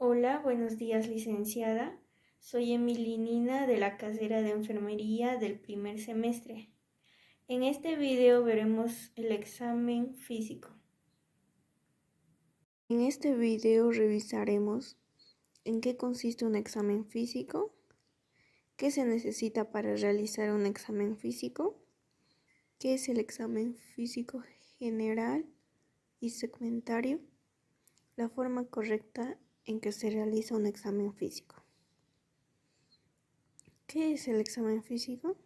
Hola, buenos días, licenciada. Soy Emily Nina de la carrera de enfermería del primer semestre. En este video veremos el examen físico. En este video revisaremos en qué consiste un examen físico, qué se necesita para realizar un examen físico, qué es el examen físico general y segmentario, la forma correcta en que se realiza un examen físico. ¿Qué es el examen físico?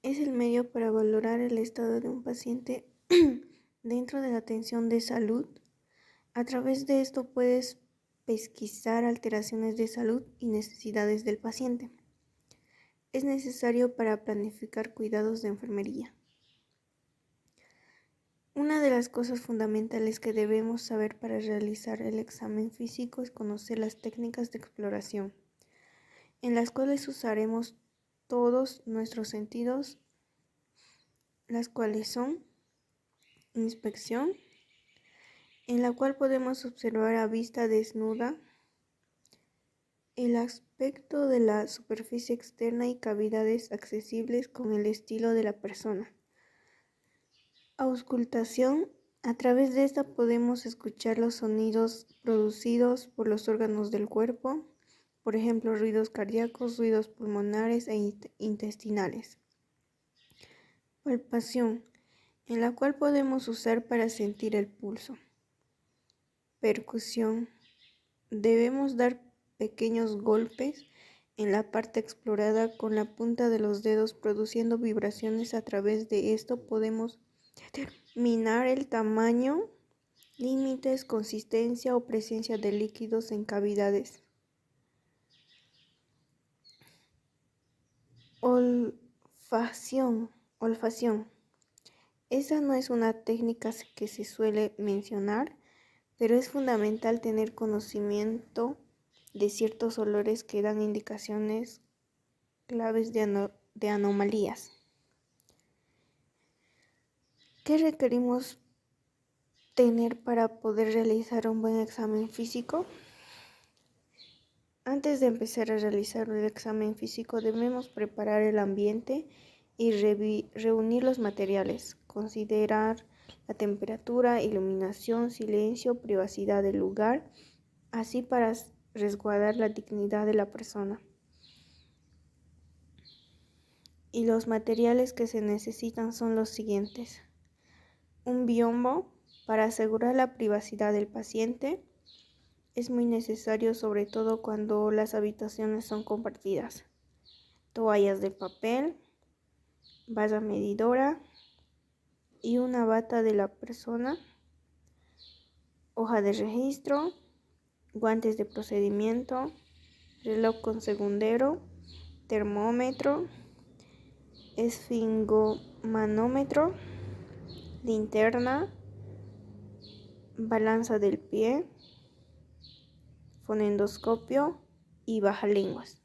Es el medio para valorar el estado de un paciente dentro de la atención de salud. A través de esto puedes pesquisar alteraciones de salud y necesidades del paciente. Es necesario para planificar cuidados de enfermería. Una de las cosas fundamentales que debemos saber para realizar el examen físico es conocer las técnicas de exploración, en las cuales usaremos todos nuestros sentidos, las cuales son inspección, en la cual podemos observar a vista desnuda el aspecto de la superficie externa y cavidades accesibles con el estilo de la persona. Auscultación. A través de esta podemos escuchar los sonidos producidos por los órganos del cuerpo, por ejemplo, ruidos cardíacos, ruidos pulmonares e intestinales. Palpación, en la cual podemos usar para sentir el pulso. Percusión. Debemos dar pequeños golpes en la parte explorada con la punta de los dedos produciendo vibraciones. A través de esto podemos determinar el tamaño, límites, consistencia o presencia de líquidos en cavidades. Olfacción. Esa no es una técnica que se suele mencionar, pero es fundamental tener conocimiento de ciertos olores que dan indicaciones claves de anomalías. ¿Qué requerimos tener para poder realizar un buen examen físico? Antes de empezar a realizar el examen físico debemos preparar el ambiente y reunir los materiales, considerar la temperatura, iluminación, silencio, privacidad del lugar, así para resguardar la dignidad de la persona. Y los materiales que se necesitan son los siguientes: un biombo para asegurar la privacidad del paciente. Es muy necesario, sobre todo cuando las habitaciones son compartidas. Toallas de papel, valla medidora y una bata de la persona, hoja de registro, guantes de procedimiento, reloj con segundero, termómetro, esfingomanómetro, linterna, balanza del pie, fonendoscopio y bajalenguas.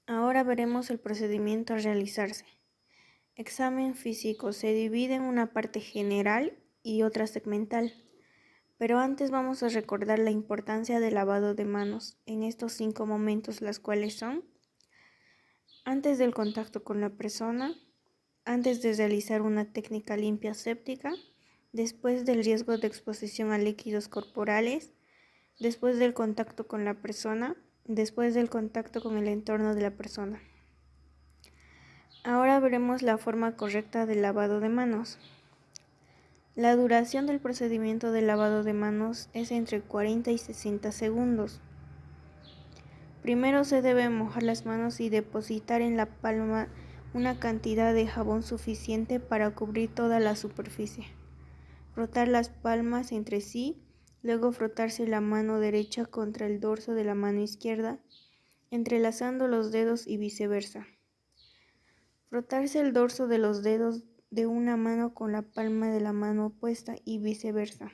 Ahora veremos el procedimiento a realizarse. Examen físico se divide en una parte general y otra segmental, pero antes vamos a recordar la importancia del lavado de manos en estos 5 momentos, las cuales son: antes del contacto con la persona, antes de realizar una técnica limpia séptica, después del riesgo de exposición a líquidos corporales, después del contacto con la persona, después del contacto con el entorno de la persona. Ahora veremos la forma correcta del lavado de manos. La duración del procedimiento de lavado de manos es entre 40 y 60 segundos. Primero se debe mojar las manos y depositar en la palma una cantidad de jabón suficiente para cubrir toda la superficie. Frotar las palmas entre sí, luego frotarse la mano derecha contra el dorso de la mano izquierda, entrelazando los dedos y viceversa. Frotarse el dorso de los dedos de una mano con la palma de la mano opuesta y viceversa.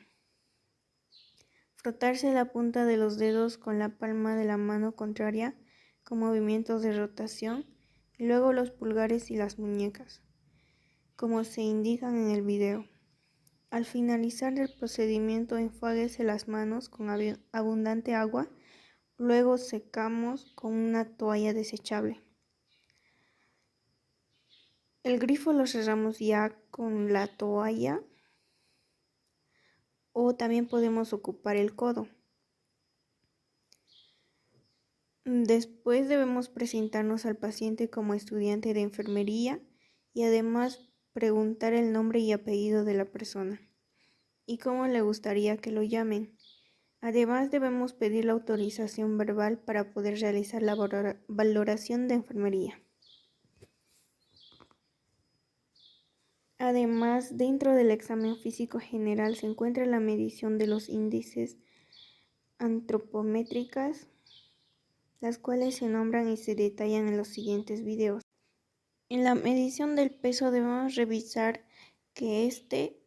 Frotarse la punta de los dedos con la palma de la mano contraria con movimientos de rotación y luego los pulgares y las muñecas, como se indican en el video. Al finalizar el procedimiento, enjuáguese las manos con abundante agua, luego secamos con una toalla desechable. El grifo lo cerramos ya con la toalla o también podemos ocupar el codo. Después debemos presentarnos al paciente como estudiante de enfermería y además preguntar el nombre y apellido de la persona y cómo le gustaría que lo llamen. Además debemos pedir la autorización verbal para poder realizar la valoración de enfermería. Además, dentro del examen físico general se encuentra la medición de los índices antropométricas, las cuales se nombran y se detallan en los siguientes videos. En la medición del peso debemos revisar que esté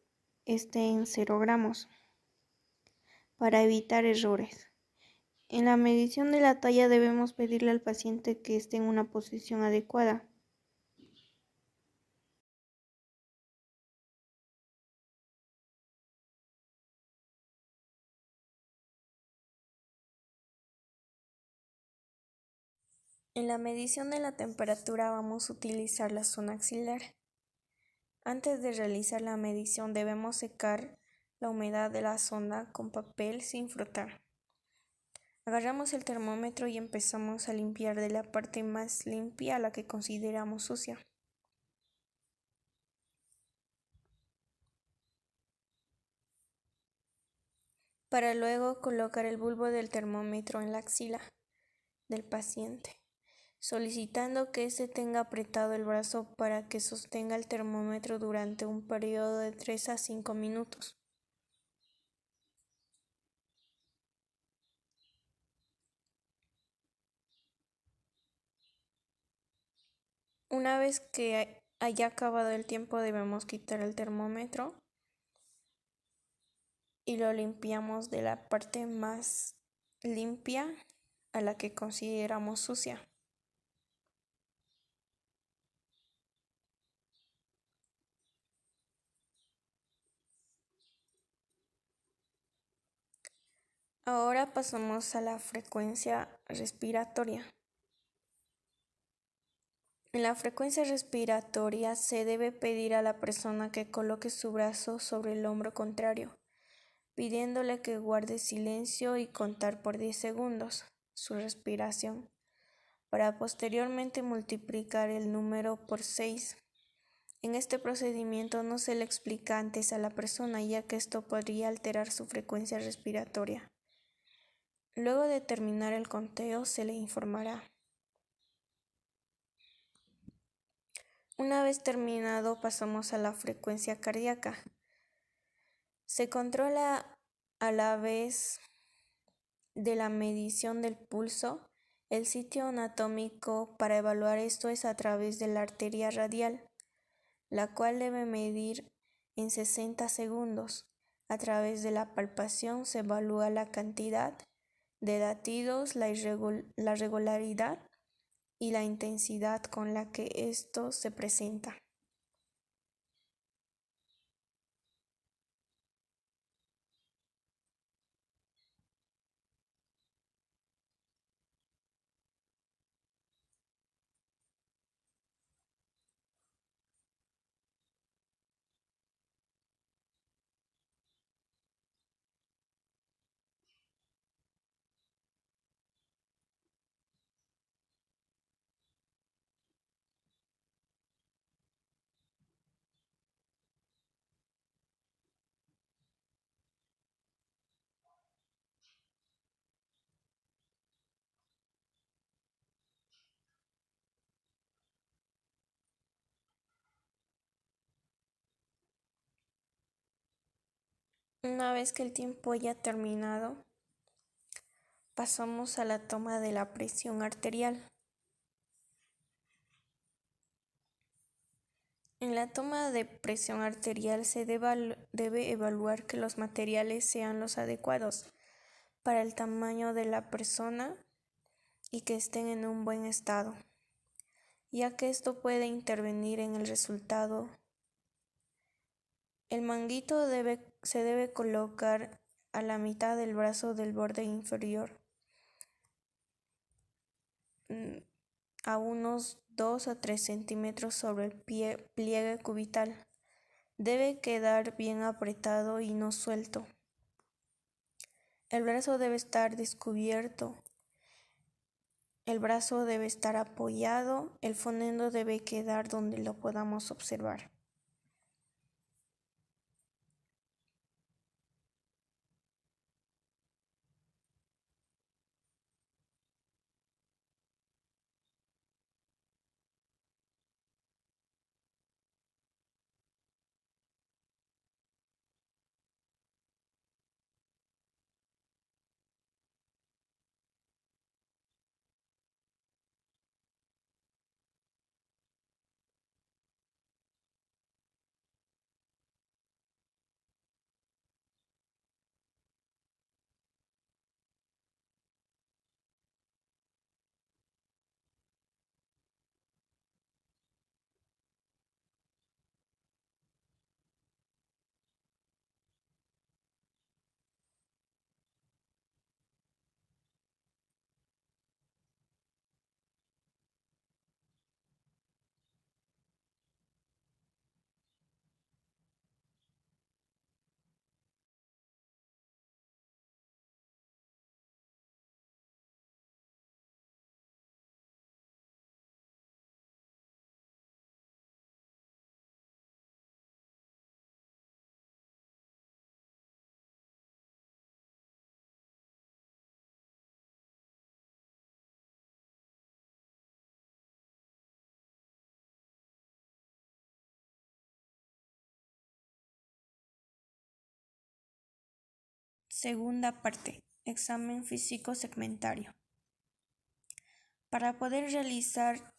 en 0 gramos para evitar errores. En la medición de la talla debemos pedirle al paciente que esté en una posición adecuada. En la medición de la temperatura vamos a utilizar la zona axilar. Antes de realizar la medición debemos secar la humedad de la sonda con papel sin frotar. Agarramos el termómetro y empezamos a limpiar de la parte más limpia a la que consideramos sucia. Para luego colocar el bulbo del termómetro en la axila del paciente, solicitando que éste tenga apretado el brazo para que sostenga el termómetro durante un periodo de 3 a 5 minutos. Una vez que haya acabado el tiempo debemos quitar el termómetro y lo limpiamos de la parte más limpia a la que consideramos sucia. Ahora pasamos a la frecuencia respiratoria. En la frecuencia respiratoria se debe pedir a la persona que coloque su brazo sobre el hombro contrario, pidiéndole que guarde silencio y contar por 10 segundos su respiración, para posteriormente multiplicar el número por 6. En este procedimiento no se le explica antes a la persona, ya que esto podría alterar su frecuencia respiratoria. Luego de terminar el conteo se le informará. Una vez terminado pasamos a la frecuencia cardíaca. Se controla a la vez de la medición del pulso. El sitio anatómico para evaluar esto es a través de la arteria radial, la cual debe medir en 60 segundos. A través de la palpación se evalúa la cantidad de latidos, la regularidad y la intensidad con la que esto se presenta. Una vez que el tiempo haya terminado, pasamos a la toma de la presión arterial. En la toma de presión arterial se debe evaluar que los materiales sean los adecuados para el tamaño de la persona y que estén en un buen estado, ya que esto puede intervenir en el resultado El manguito se debe colocar a la mitad del brazo del borde inferior, a unos 2 a 3 centímetros sobre el pliegue cubital. Debe quedar bien apretado y no suelto. El brazo debe estar descubierto. El brazo debe estar apoyado. El fonendo debe quedar donde lo podamos observar. Segunda parte. Examen físico segmentario. Para poder realizar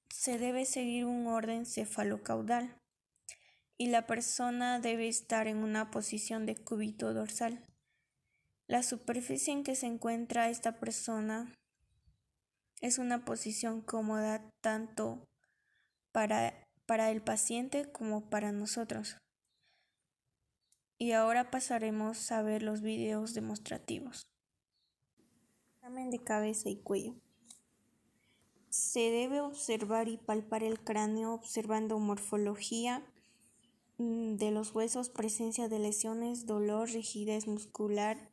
se debe seguir un orden cefalocaudal y la persona debe estar en una posición de cúbito dorsal. La superficie en que se encuentra esta persona es una posición cómoda tanto para el paciente como para nosotros. Y ahora pasaremos a ver los videos demostrativos. Examen de cabeza y cuello. Se debe observar y palpar el cráneo observando morfología de los huesos, presencia de lesiones, dolor, rigidez muscular,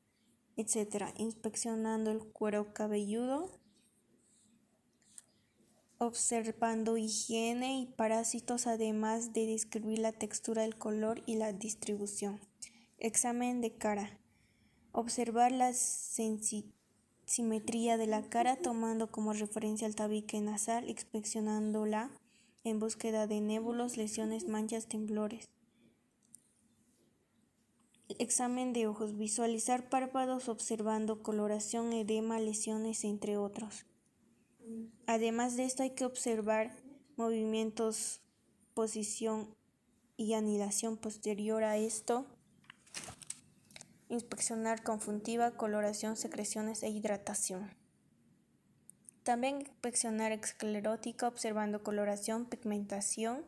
etc. Inspeccionando el cuero cabelludo, observando higiene y parásitos, además de describir la textura, el color y la distribución. Examen de cara. Observar la simetría de la cara tomando como referencia el tabique nasal, inspeccionándola en búsqueda de nébulos, lesiones, manchas, temblores. Examen de ojos. Visualizar párpados observando coloración, edema, lesiones, entre otros. Además de esto hay que observar movimientos, posición y anidación posterior a esto. Inspeccionar conjuntiva, coloración, secreciones e hidratación. También inspeccionar esclerótica observando coloración, pigmentación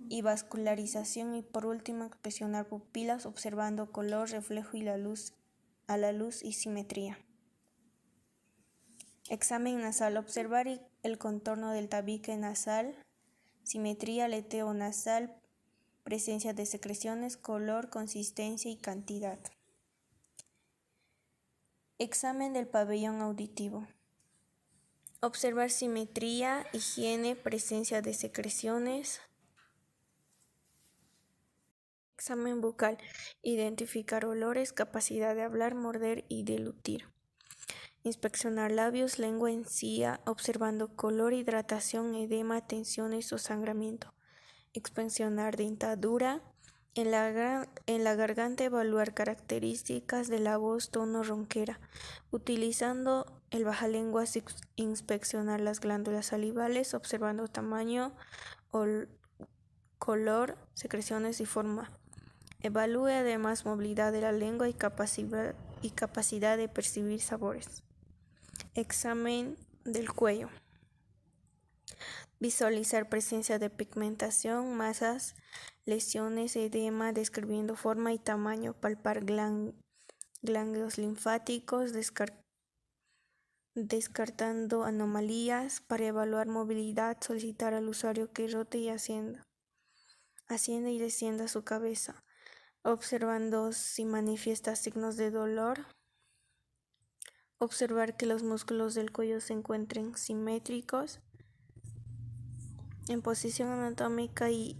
y vascularización, y por último inspeccionar pupilas observando color, reflejo y a la luz y simetría. Examen nasal. Observar el contorno del tabique nasal, simetría, aleteo nasal, presencia de secreciones, color, consistencia y cantidad. Examen del pabellón auditivo. Observar simetría, higiene, presencia de secreciones. Examen bucal. Identificar olores, capacidad de hablar, morder y deglutir. Inspeccionar labios, lengua, encía, observando color, hidratación, edema, tensiones o sangramiento. Inspeccionar dentadura. En la garganta evaluar características de la voz, tono, ronquera. Utilizando el bajalenguas inspeccionar las glándulas salivales, observando tamaño, color, secreciones y forma. Evalúe además movilidad de la lengua y capacidad de percibir sabores. Examen del cuello. Visualizar presencia de pigmentación, masas lesiones, edema, describiendo forma y tamaño, palpar ganglios linfáticos, descartando anomalías, para evaluar movilidad, solicitar al usuario que rote y ascienda y descienda su cabeza, observando si manifiesta signos de dolor, observar que los músculos del cuello se encuentren simétricos, en posición anatómica y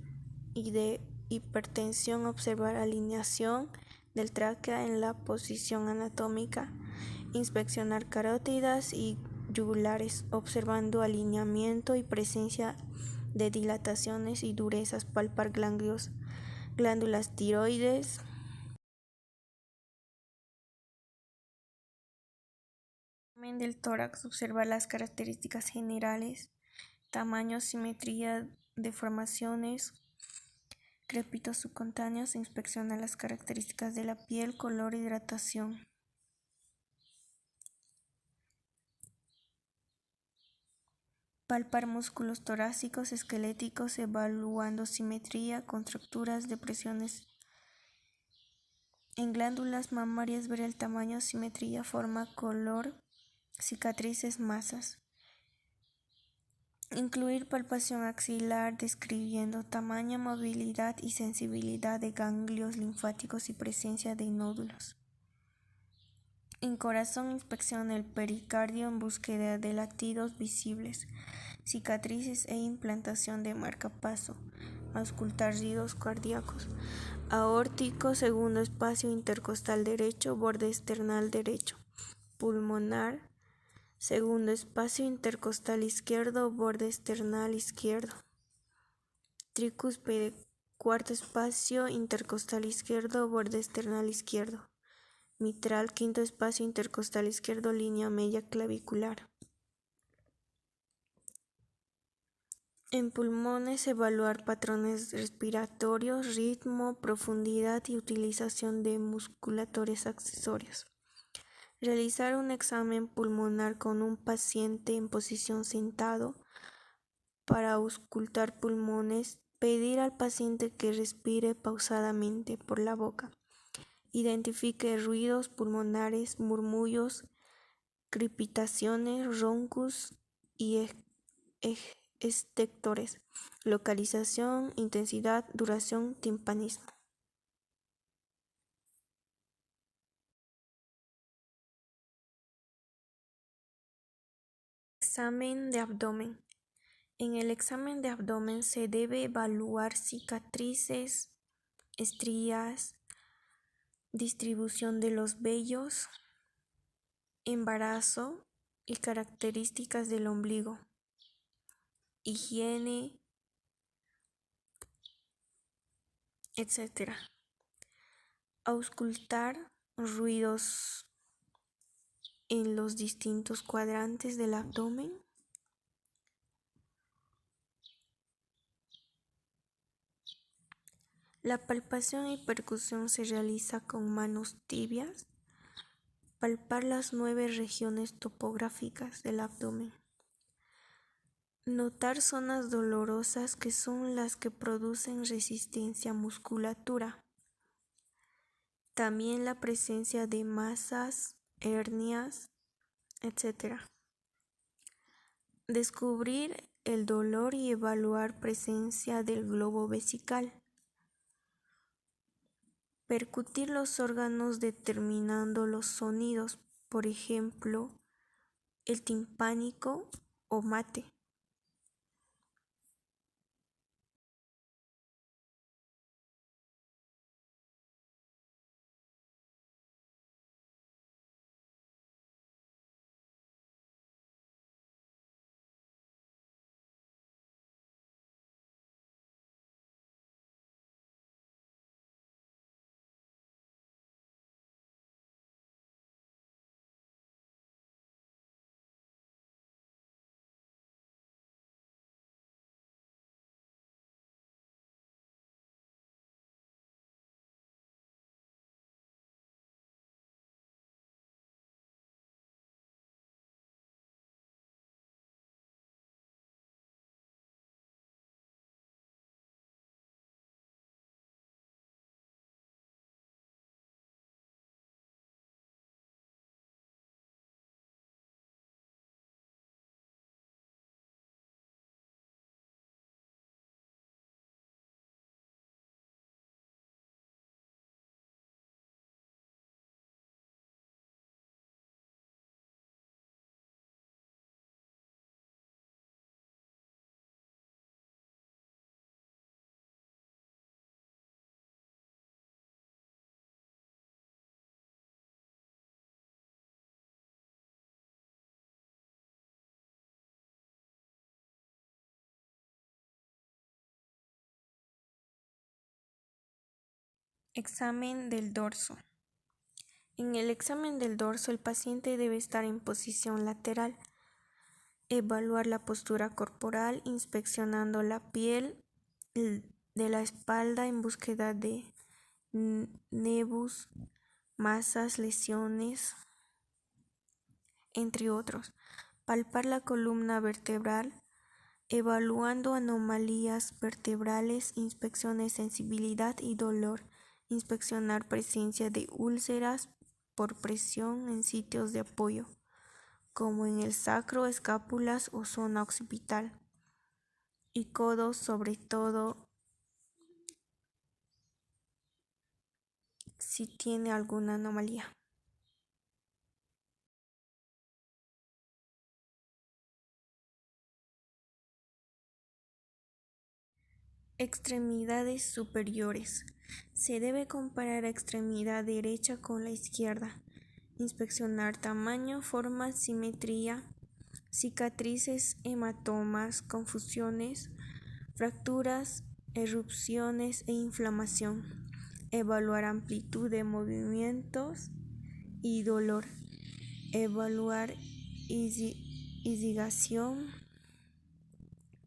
de hipertensión, observar alineación del tráquea en la posición anatómica, inspeccionar carótidas y yugulares, observando alineamiento y presencia de dilataciones y durezas, palpar glándulas tiroides, del tórax, observar las características generales, tamaño, simetría, deformaciones, crépitos subcutáneos, inspecciona las características de la piel, color, hidratación. Palpar músculos torácicos, esqueléticos, evaluando simetría, contracturas, depresiones. En glándulas mamarias, ver el tamaño, simetría, forma, color, cicatrices, masas. Incluir palpación axilar, describiendo tamaño, movilidad y sensibilidad de ganglios linfáticos y presencia de nódulos. En corazón, inspecciona el pericardio en búsqueda de latidos visibles, cicatrices e implantación de marcapaso. Auscultar ruidos cardíacos. Aórtico, segundo espacio intercostal derecho, borde esternal derecho. Pulmonar, segundo espacio intercostal izquierdo, borde esternal izquierdo. Tricúspide, cuarto espacio intercostal izquierdo, borde esternal izquierdo. Mitral, quinto espacio intercostal izquierdo, línea media clavicular. En pulmones, evaluar patrones respiratorios, ritmo, profundidad y utilización de musculatores accesorios. Realizar un examen pulmonar con un paciente en posición sentado para auscultar pulmones. Pedir al paciente que respire pausadamente por la boca. Identifique ruidos pulmonares, murmullos, crepitaciones, roncos y estectores. Localización, intensidad, duración, timpanismo. Examen de abdomen. En el examen de abdomen se debe evaluar cicatrices, estrías, distribución de los vellos, embarazo y características del ombligo, higiene, etc. Auscultar ruidos en los distintos cuadrantes del abdomen. La palpación y percusión se realiza con manos tibias. Palpar las 9 regiones topográficas del abdomen. Notar zonas dolorosas que son las que producen resistencia musculatura. También la presencia de masas, hernias, etc. Descubrir el dolor y evaluar presencia del globo vesical. Percutir los órganos determinando los sonidos, por ejemplo, el timpánico o mate. Examen del dorso. En el examen del dorso, el paciente debe estar en posición lateral, evaluar la postura corporal, inspeccionando la piel de la espalda en búsqueda de nevus, masas, lesiones, entre otros. Palpar la columna vertebral, evaluando anomalías vertebrales, inspección de sensibilidad y dolor, inspeccionar presencia de úlceras por presión en sitios de apoyo, como en el sacro, escápulas o zona occipital, y codos, sobre todo si tiene alguna anomalía. Extremidades superiores. Se debe comparar extremidad derecha con la izquierda. Inspeccionar tamaño, forma, simetría, cicatrices, hematomas, confusiones, fracturas, erupciones e inflamación. Evaluar amplitud de movimientos y dolor. Evaluar irrigación,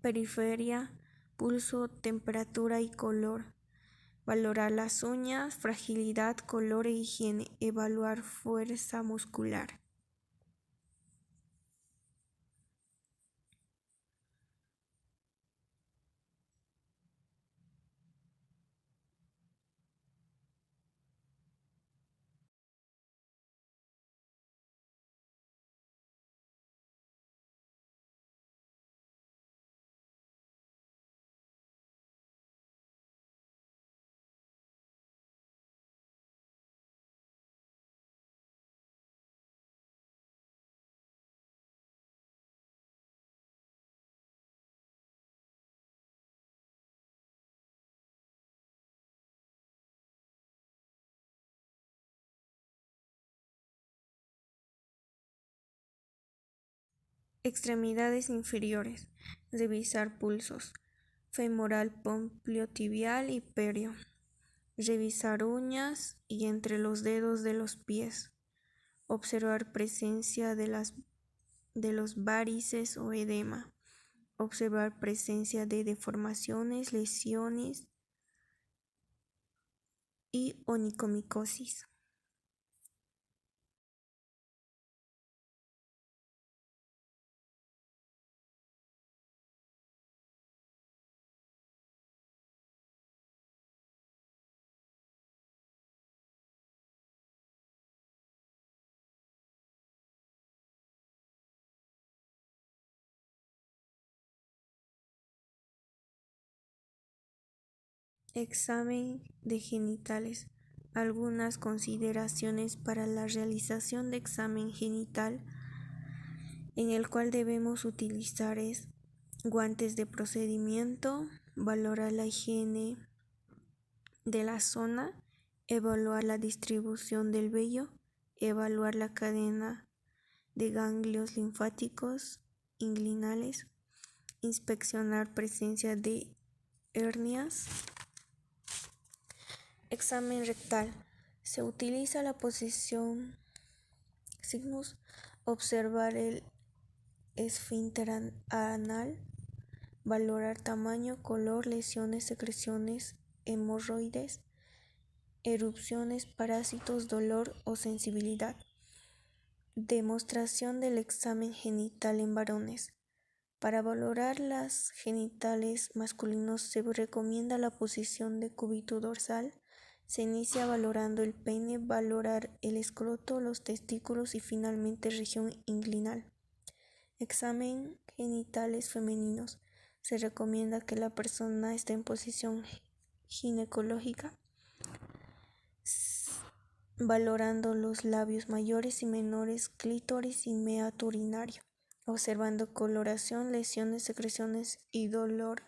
periferia, pulso, temperatura y color. Valorar las uñas, fragilidad, color e higiene. Evaluar fuerza muscular. Extremidades inferiores. Revisar pulsos. Femoral, popliteotibial y perio. Revisar uñas y entre los dedos de los pies. Observar presencia de los varices o edema. Observar presencia de deformaciones, lesiones y onicomicosis. Examen de genitales. Algunas consideraciones para la realización de examen genital en el cual debemos utilizar es guantes de procedimiento, valorar la higiene de la zona, evaluar la distribución del vello, evaluar la cadena de ganglios linfáticos inguinales, inspeccionar presencia de hernias. Examen rectal. Se utiliza la posición signos, observar el esfínter anal, valorar tamaño, color, lesiones, secreciones, hemorroides, erupciones, parásitos, dolor o sensibilidad. Demostración del examen genital en varones. Para valorar las genitales masculinos se recomienda la posición de cúbito dorsal. Se inicia valorando el pene, valorar el escroto, los testículos y finalmente región inguinal. Examen genitales femeninos. Se recomienda que la persona esté en posición ginecológica, valorando los labios mayores y menores, clítoris y meato urinario, observando coloración, lesiones, secreciones y dolor